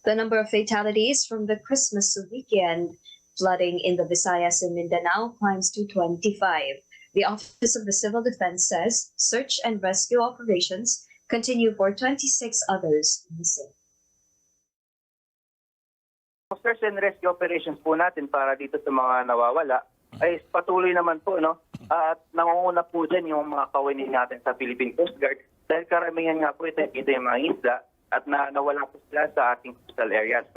The number of fatalities from the Christmas weekend flooding in the Visayas and Mindanao climbs to 25. The Office of the Civil Defense says search and rescue operations continue for 26 others missing. Search and rescue operations po natin para dito sa mga nawawala ay patuloy naman po, no? At nangunguna po dyan yung mga kawani natin sa Philippine Coast Guard dahil karamihan nga po ito yung mga isda at nawala po sila sa ating coastal areas.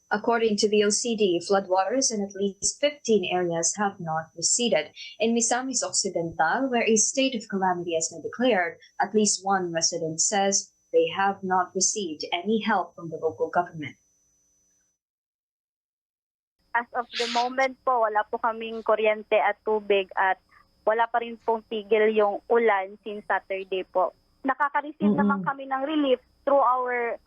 According to the OCD, floodwaters in at least 15 areas have not receded. In Misamis Occidental, where a state of calamity has been declared, at least one resident says they have not received any help from the local government. As of the moment po, wala po kaming kuryente at tubig at wala pa rin pong tigil yung ulan since Saturday po. Nakaka-receive naman kami ng relief through our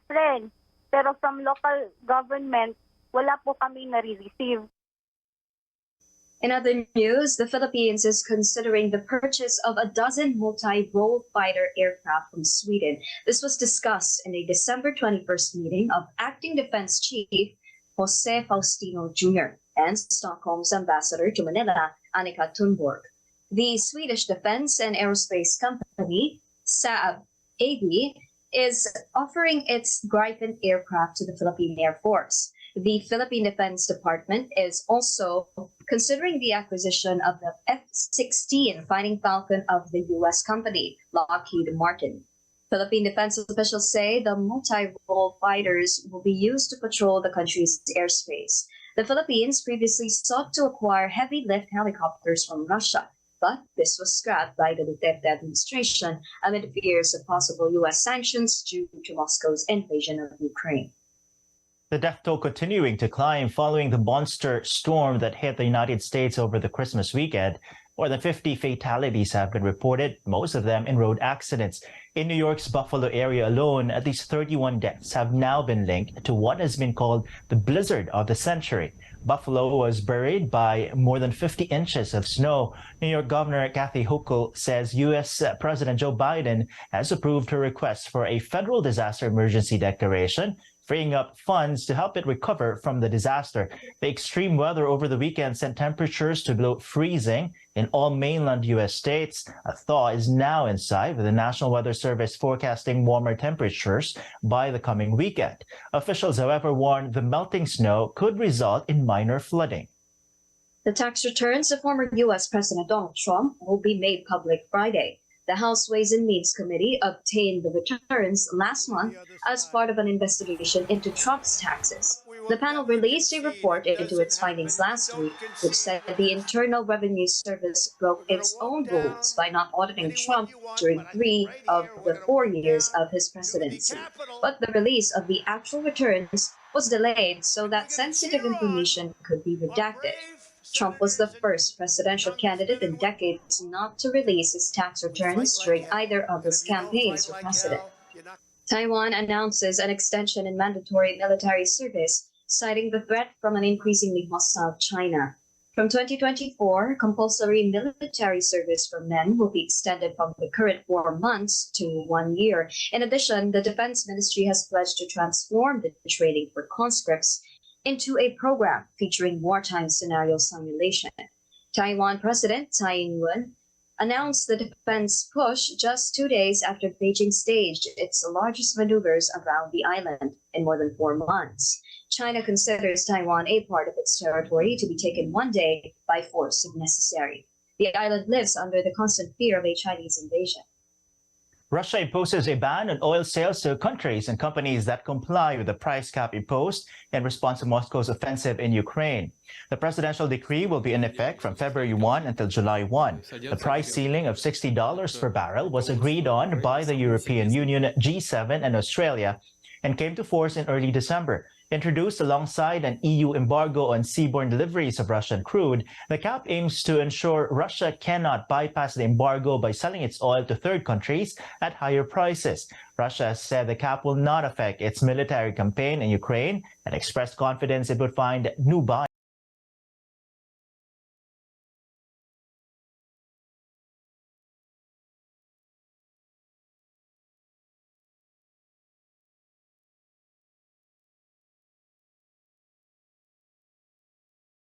friends. Pero from local government, wala po kaming nare-receive. In other news, the Philippines is considering the purchase of a dozen multi-role fighter aircraft from Sweden. This was discussed in a December 21st meeting of Acting Defense Chief Jose Faustino Jr. and Stockholm's ambassador to Manila, Annika Thunborg. The Swedish Defense and Aerospace Company, Saab AB, is offering its Gripen aircraft to the Philippine Air Force. The Philippine Defense Department is also considering the acquisition of the F-16 Fighting Falcon of the U.S. company, Lockheed Martin. Philippine defense officials say the multi-role fighters will be used to patrol the country's airspace. The Philippines previously sought to acquire heavy-lift helicopters from Russia, but this was scrapped by the Duterte administration amid fears of possible U.S. sanctions due to Moscow's invasion of Ukraine. The death toll continuing to climb following the monster storm that hit the United States over the Christmas weekend. More than 50 fatalities have been reported, most of them in road accidents. In New York's Buffalo area alone, at least 31 deaths have now been linked to what has been called the blizzard of the century. Buffalo was buried by more than 50 inches of snow. New York Governor Kathy Hochul says U.S. President Joe Biden has approved her request for a federal disaster emergency declaration, freeing up funds to help it recover from the disaster. The extreme weather over the weekend sent temperatures to below freezing in all mainland U.S. states. A thaw is now in sight, with the National Weather Service forecasting warmer temperatures by the coming weekend. Officials, however, warn the melting snow could result in minor flooding. The tax returns of former U.S. President Donald Trump will be made public Friday. The House Ways and Means Committee obtained the returns last month as part of an investigation into Trump's taxes. The panel released a report into its findings last week, which said the Internal Revenue Service broke its own rules by not auditing Trump during 3 of the 4 years of his presidency. But the release of the actual returns was delayed so that sensitive information could be redacted. Trump was the first presidential candidate in decades not to release his tax returns during either of his campaigns for president. Taiwan announces an extension in mandatory military service, citing the threat from an increasingly hostile China. From 2024, compulsory military service for men will be extended from the current 4 months to 1 year. In addition, the Defense Ministry has pledged to transform the training for conscripts into a program featuring wartime scenario simulation. Taiwan President Tsai Ing-wen announced the defense push just 2 days after Beijing staged its largest maneuvers around the island in more than 4 months. China considers Taiwan a part of its territory to be taken one day by force if necessary. The island lives under the constant fear of a Chinese invasion. Russia imposes a ban on oil sales to countries and companies that comply with the price cap imposed in response to Moscow's offensive in Ukraine. The presidential decree will be in effect from February 1 until July 1. The price ceiling of $60 per barrel was agreed on by the European Union, G7, and Australia, and came to force in early December. Introduced alongside an EU embargo on seaborne deliveries of Russian crude, the cap aims to ensure Russia cannot bypass the embargo by selling its oil to third countries at higher prices. Russia has said the cap will not affect its military campaign in Ukraine and expressed confidence it would find new buyers.